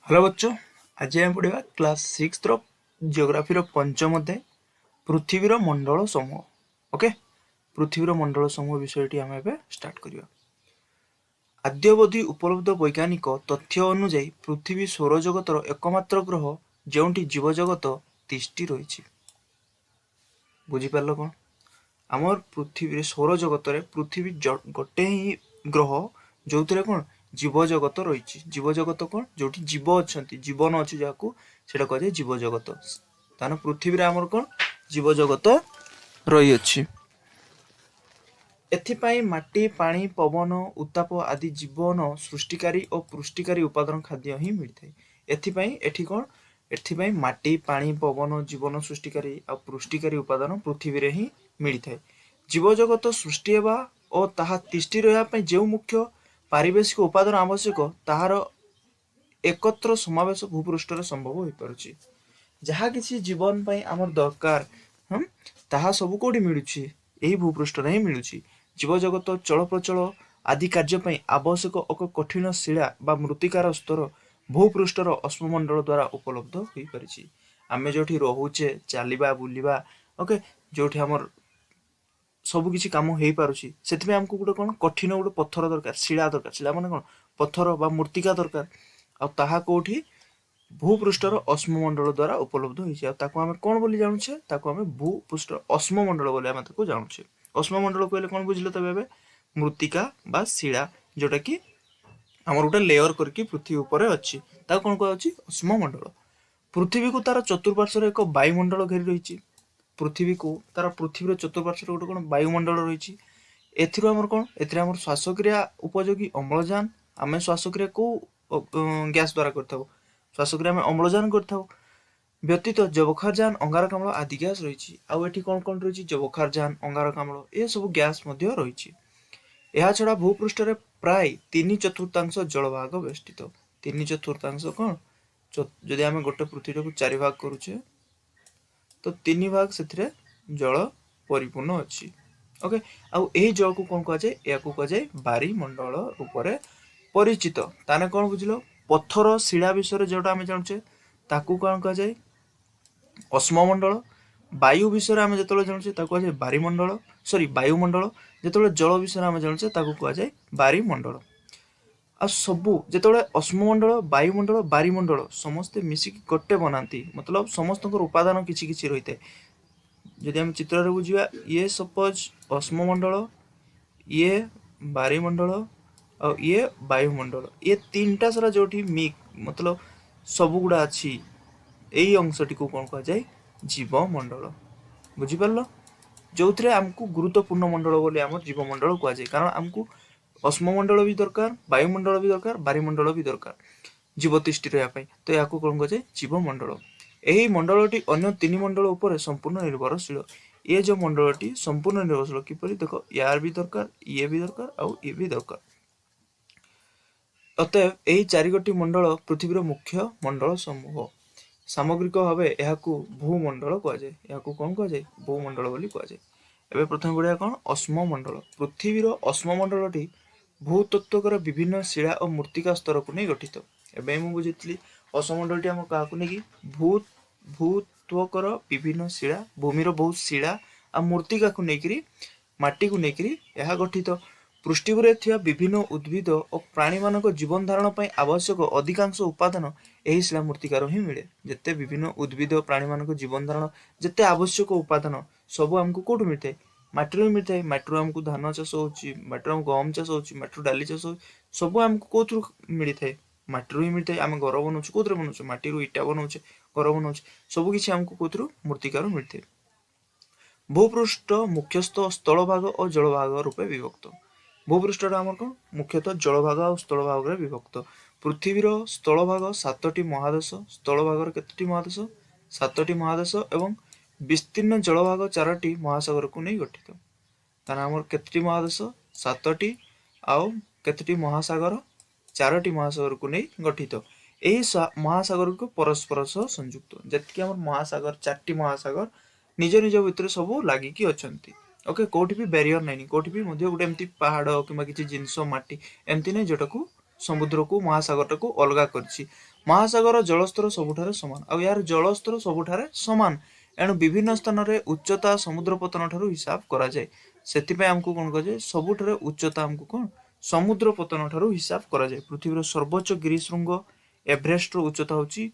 Hello बच्चों, आज हम पढ़ा क्लास 6 जियोग्राफी पंचम अध्याय पृथ्वीर मंडल समूह। ओके, पृथ्वीर मंडल समूह विषय आम ए स्टार्ट करिया। आद्यवधि उपलब्ध वैज्ञानिक तथ्य अनुଯାयी पृथ्वी सौरजगतर एकमात्र ग्रह जोंठी जीवजगत तिष्ठि रही। बुझिपार कौन आमर पृथ्वी सौरजगत पृथ्वी गोटे ही ग्रह जो कौन जीवजगत रही। जीवजगत कौन जो जीव अच्छा जीवन अच्छी जहाँ से कह जीवजगत। तान पृथ्वी आमर कौन जीवजगत रही अच्छी। एथिपाई माटी पानी पवन उत्ताप आदि जीवन सृष्टिकारी और पुष्टिकारी उपादान खाद्य ही मिलता है। एथिपाई एठी कौन एथिपाई माटी पानी पवन जीवन सृष्टिकारी और पुष्टिकारी उपादान पृथ्वी रे ही मिलता है। जीवजगत सृष्टि हेबा और ताहा तिष्ठि रहा जो मुख्य पारिवेशिक उपादान आवश्यक ताहार एकत्र समावेश भूपृष्ठ संभव हो पारुछि। जहाँ किसी जीवन पाई आमर दरकार ताहा सब कोडी मिलुछि एही भूपृष्ठ रे ही मिलुछि। जीवजगत चलप्रचल आदि कार्य आवश्यक एक कठिन शिला बा मृत्तिकार स्तर भूपृष्ठर अश्ममंडल द्वारा उपलब्ध हो पारिछि। आमे जोठी रहुचे चलिबा बुलिबा ओके जोठी हमर सब किसी कम हो पारुछि सेति आमको गोटे कौन कठिन गोटे पत्थर दरकार शिला दरकार। शिला माने कौन पत्थर बा मृत्तिका दरकार आ ताहा कोठी भूपृष्ठर अश्ममंडल द्वारा उपलब्ध होइछि। ताको आमे कोन बोली जानुछे ताको आमे भूपृष्ठ अश्ममंडल बोली आमे ताको जानुछे। अश्ममंडल कहले कोन बुझिले तबे एबे मृत्तिका बा शिला जोटा कि हमर गोटे लेयर करके पृथ्वी ऊपर अछि ताको कोन कहै अछि अश्ममंडल। पृथ्वी को तार चतुर्पार्श्व एक वायुमंडल घेरी रही। पृथ्वी को तार पृथ्वी चतुर्पार्श्व गोटे कौन वायुमंडल रही। एथिरो हमर कौन एथिरे हमर श्वासक्रिया उपयोगी अम्लजान आमे श्वासक्रिया को गैस द्वारा करथाउ। श्वासक्रिया में अम्लजान करथाउ व्यतीत जबखारजान अंगारकाम्ल आदि गैस रही। आउ एठी कौन कौन रही जबखारजान अंगारकाम्ल ए सब गैस मध्य रही। यह छड़ा भूपृष्ठ प्राय 3/4 जलभाग बेष्टित। 3/4 कौन जदि आमे गोटे पृथ्वी को 4 भाग करूचे तो 3 भाग से जल परिपूर्ण अच्छी। ओके आउ एही जल को कौन कह जाए या कह जाए बारीमंडल रूप में परिचित। ताने कौन बुझिलो पत्थर शिला विषय जोटा आमे जानूचे ताकू कौन कह जाए अश्ममंडल। वायु विषय आमे जतले जानूचे ताकू कह जाए बारीमंडल सॉरी वायुमंडल। जतले जल विषय आमे जानूचे ताकू कह जाए बारीमंडल। आ सबू जिते अश्ममंडल वायुमंडल बारीमंडल समस्ते मिसिक गोटे बनाती मतलब समस्त उपादान किसी किसी रही है। जदि आम चित्र बुझा ये सपोज अश्ममंडल ये बारीमंडल और ये वायुमंडल ये तीनटा सारा जो मतलब सब गुड़ा अच्छी यही अंशटी को कौन कह जाए जीवमंडल। बुझिपार जो थे आमको गुरुत्वपूर्ण मंडल बोली आम जीवमंडल कह जाए कारण आमको अश्ममंडल भी दरकार वायुमंडल भी दरकार बारीमंडल भी दरकार जीव तिष्ठि रहा। तो या कौन कह जाए जीवमंडल। यही मंडलटी अन्य 3 मंडल उपर संपूर्ण निर्भरशील। ये जो मंडलटी संपूर्ण निर्भरशील किपर देख यार भी दरकार ये भी दरकार आउ ये भी दरकार। अतएव यही 4 गोटी मंडल पृथ्वीर मुख्य मंडल समूह। सामग्रिक भाव यह भूमंडल कह जाए। या कौन कह जाए भूमंडल बोली कह जाए। एवं प्रथम बढ़िया कौन अश्ममंडल। पृथ्वीर अश्ममंडलटी भूतत्वकर विभिन्न शिला और मृत्तिका स्तर को नहीं गठित। एवं मुझे बुझी अश्ममंडलटी आम क्या नहीं भूत्वकर विभिन्न शिला भूमिर बहुत शिला आ मृत्तिका को लेकर माटी को लेकर यह गठित। पृष्ठभूमि थिया विभिन्न उद्भिद और प्राणी मानक जीवन धारण पर आवश्यक अधिकांश उपादान यही शिला मृत्तिकार ही मिले। जिते विभिन्न उद्भिद प्राणी मानक जीवन धारण जिते आवश्यक उपादान सब आमको कौटू मिलता है माटी मिलता है। माटी आमको धान चाष होची माटी गहम चाष होची माटी डाली चाष हो सब आमको कौथु मिलता है माटी ही मिलता है। आम घर बनाऊे कौन बनाऊे माटी इटा बनाऊे घर बनाऊे सबकि आमको कौथु मृत्तिकार मिलता है। भूपृष्ठ मुख्यतः स्थल भाग और जल भाग रूपे विभक्त। भूपृष्ठ आमर कौन मुख्यतः जल भाग और स्थल भाग विभक्त। पृथ्वीर स्थल भाग 7टी महादेश स्थल भाग केतोटी महादेश 7टी महादेश एवं विस्तीर्ण जल भाग 4टी महासागर को नहीं गठित। ताना आमर केतोटी महादेश 7टी आउ केतोटी महासागर 4टी महासागर को नहीं गठित। यही महासागर को परस्पर सह संयुक्त जतकी आमर महासागर 4टी महासागर निज निज भितर सब लागिकी अच्छी। ओके कौटी भी बैरियर नहीं कौटी भी गोटे एमती पहाड़ कि किसी जिनस माटी एमती नहीं जोटा को समुद्र को महासागर को अलग कर महासागर जलस्तर सबुठारे समान आ यार जलस्तर सबुठारे समान एणु विभिन्न स्थान रे उच्चता समुद्र पतन ठारू हिसाब करा जाए सेतिपय हमकु कोन कहे सबुठारे उच्चता हमकु कोन समुद्र पतन ठारू हिसाब करा जाए पृथ्वीर सर्वोच्च गिरिशृंग एवरेस्ट रो उच्चता होची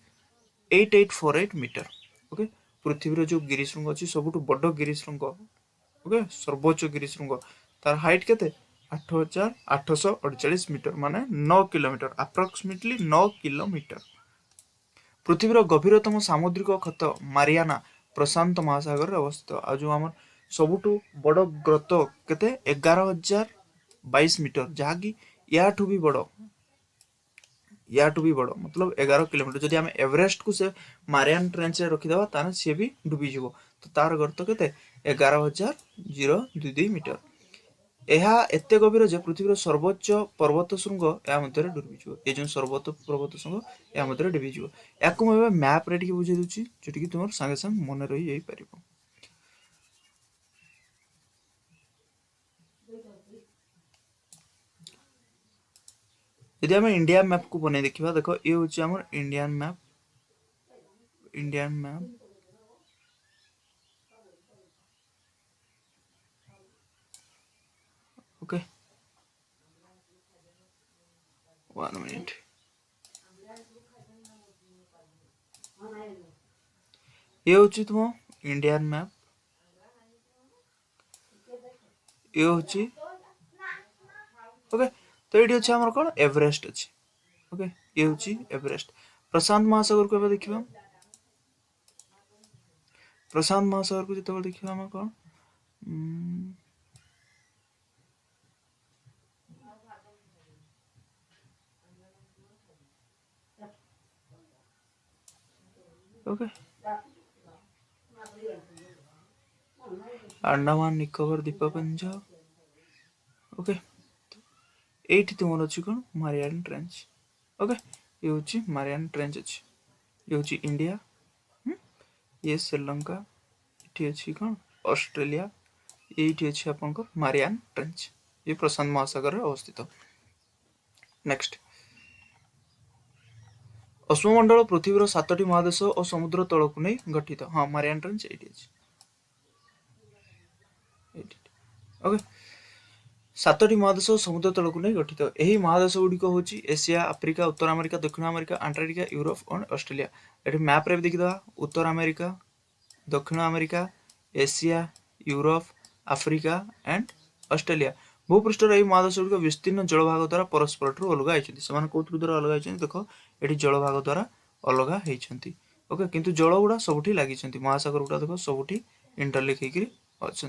8848 मीटर ओके पृथ्वीर जो गिरिशृंग अछि सबुठु बड़ गिरिशृंग ओके सर्वोच्च गिरिशृंग तार हाइट केते 8848 मीटर माने 9 किलोमीटर अप्रोक्सीमेटली 9 किलोमीटर पृथ्वीर गभीरतम सामुद्रिक क्षत मारियाना प्रशांत महासागर रे अवस्थित आ जो हमर सबुठु बड़ ग्रत केते 11022 मीटर जहाँकि याठू भी बड़ मतलब 11 किलोमीटर जदि आम एवरेस्ट को से मारियान ट्रेंच रे रखिदेबा ताने सी भी डूबी जीवो तो तार गर्त केते 11022 मीटर ଏହା ଏତେ ଗଭୀର ଯେ ପୃଥିବୀର ସର୍ବୋଚ୍ଚ ପର୍ବତ ଶୃଙ୍ଗ ଏହା ମଧ୍ୟରେ ଡୁବିଯିବ ଏ ଯେଉଁ ପର୍ବତ ଶୃଙ୍ଗ ଏହା ମଧ୍ୟରେ ଡୁବିଯିବ ୟାକୁ ମୁଁ ଏବେ ମ୍ୟାପରେ ଟିକେ ବୁଝେଇ ଦଉଛି ଯୋଉଠିକି ତୁମର ସାଙ୍ଗେ ସାଙ୍ଗେ ମନେ ରହି ଯାଇପାରିବ ଯଦି ଆମେ ଇଣ୍ଡିଆ ମ୍ୟାପ କୁ ବନେଇ ଦେଖିବା ଦେଖ ଏ ହଉଛି ଆମର ଇଣ୍ଡିଆନ ମ୍ୟାପ ओके 1 मिनट ये होची तुम इंडियन मैप ये होची ओके तो ये होची हमर कोन एवरेस्ट अछि ओके ये होची एवरेस्ट प्रशांत महासागर को देखिबा प्रशांत महासागर को जते देखिबा हम कोन ओके अंडमान निकोबर द्वीपपुंज ओके एठी तुमर अछि कोन मारियान ट्रेंच ओके ये होची मारियान ट्रेंच अछि ये होची इंडिया ये श्रीलंका एठी अछि कोन ऑस्ट्रेलिया एठी अछि आपनकर मारियान ट्रेंच ये प्रशांत महासागर रे अवस्थित नेक्स्ट अश्वमंडल पृथ्वीर 7टी महादेश और समुद्र तलक नहीं गठित हाँ मारियान ट्रेंच एठी ओके 7टी महादेश और समुद्र तलक नहीं गठित यही महादेश गुड़िक हूँ एशिया आफ्रिका उत्तर अमेरिका दक्षिण अमेरिका अंटार्कटिका यूरोप और ऑस्ट्रेलिया ये मैप रे देखिदा उत्तर अमेरिका दक्षिण America Asia Europe Africa and Australia भूपृष्ठर यही महादेश गुड़िक विस्तीर्ण जलभाग द्वारा परस्पर अलग होती कौन द्वारा अलग होती देख ये जलभाग द्वारा अलग होती ओके किंतु जल गुड़ा सबुठी लगी महासागर गुड़ा देख सबुठी इंटरलिंक होकर अच्छा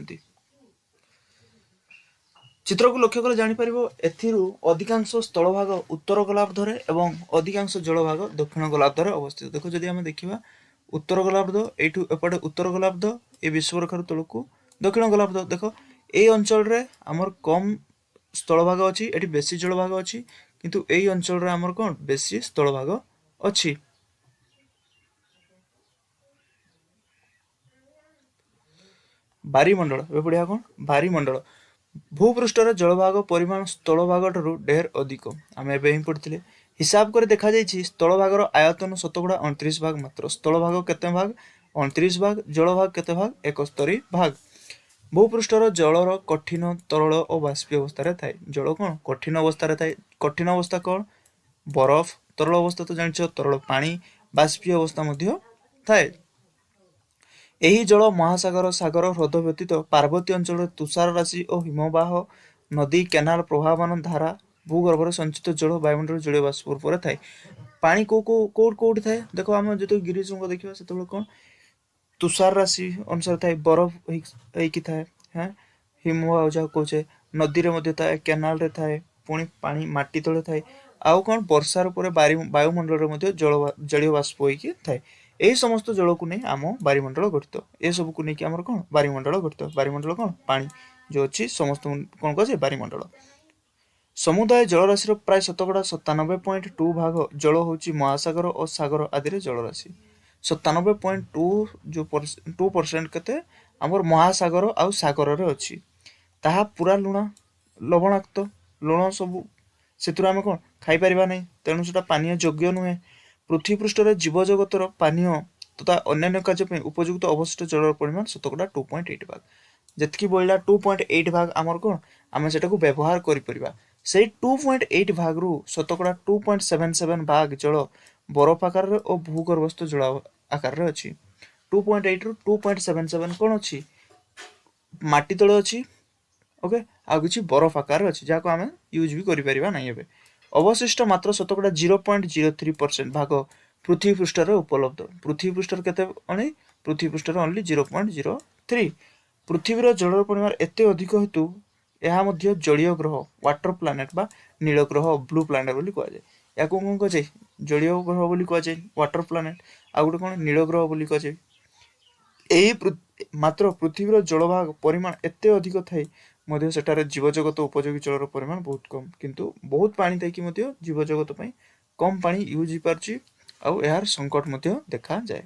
चित्र को लक्ष्य कर जापर एथिरू अधिकांश स्थलभाग उत्तर गोलार्धरे एवं अधिकांश जलभाग दक्षिण गोलार्धरे अवस्थित देखो जदि आम देखा उत्तर गोलार्ध एठू एपटे उत्तर गोलार्ध ए विश्वरेखार तलकू दक्षिण गोलार्ध देख ए अंचल रे आमर कम स्थलभाग अच्छी एटी बेसी जलभाग अच्छी किंतु एई अंचल रे आमर कोन बेसी स्थलभाग अच्छी बारीमंडल ए पढ़िया कोन बारीमंडल भूपृष्ठर जलभाग परिमाण स्थलभाग ठारू ढेर अधिक आम एवं पढ़ते हिसाब कर देखा स्थलभागर आयतन 29 भाग मात्र स्थलभाग केते भाग 29 भाग जलभाग केते भाग 71 भाग भूपृष्ठर जलर कठिन तरल और बाष्पीय अवस्था थाए जल कौन कठिन अवस्था थाए कठिन अवस्था कौन बरफ तरल अवस्था तो जान तरल पानी बाष्पीय अवस्था थाए यही जल महासागर सागर ह्रद व्यतीत पार्वती अंचल तुषार राशि और हिमबाह नदी केनाल प्रभावान धारा भूगर्भ संचित जल वायुमंडल जलीय बाष्प रूप थाए पानी कौटी थाए देख आम जो गिरिशृंग देखा से कौन तुषार राशि अनुसार थाए बरफ थाए हाँ हिमबाह जहाँ कहे नदी रे थाए केनाल रे थाए पुणी पानी माटी तले थाए आउ कौन वर्षा रूप वायुमंडल जलीय बाष्प होइकी थाए यही समस्त जल को नहीं आम बारीमंडल गठित ए सब को नहीं आम कौन बारीमंडल गठित बारीमंडल कौन पानी जो अच्छी समस्त कौन कहे बारीमंडल समुदाय जलराशि प्राय 97.2 भाग जल हूँ महासागर और सागर आदि जलराशि 97.2 जो 2% केते आमर महासागर आउ सागर रे अच्छी ताहा पूरा लुण लवणाक्त लुण सब से आम कौन खाई पारिबा नहीं तेणु से पानीय योग्य नुहे पृथ्वी पृष्ठर जीवजगतर पानीय तथा अन्य कार्य उपयुक्त अवशिष्ट जल परिमाण शतकड़ा 2.8 भाग जितकी बढ़ला 2.8 भाग आमर कौन आम से व्यवहार कर से 2.8 भाग रु शतकड़ा 2.77 भाग जल बरफ आकार और भूगर्भस्थ जल आकार अच्छी 2.8 रु 2.77 कौन अच्छी माटी तले अच्छी ओके आ किसी बरफ आकार अच्छी जहाँ को आम यूज भी करें ना एवं अवशिष्ट मात्र शतकड़ा 0.03% भाग पृथ्वी पृष्ठर उपलब्ध पृथ्वी पृष्ठर केते ओनली पृथ्वी पृष्ठर ओनली 0.03 पृथ्वीर जलर परिमाण एते अधिक हेतु यह मध्य जलीय ग्रह वाटर प्लानेट बा नील ग्रह ब्लू प्लानेट बोली कहुए या कौन कहुए जलीय ग्रह बोली कहुए वाटर प्लानेट आ गोटे कौन नील ग्रह बोली कहुए मात्र पृथ्वीर जलभाग परिमाण एते अधिक थाई मध्य सेठारे जीवजगत उपयोगी जलर परिमाण बहुत कम किंतु बहुत पानी थी जीवजगत कम पानी यूज हो पार्ची आउ यार संकट देखा जाए।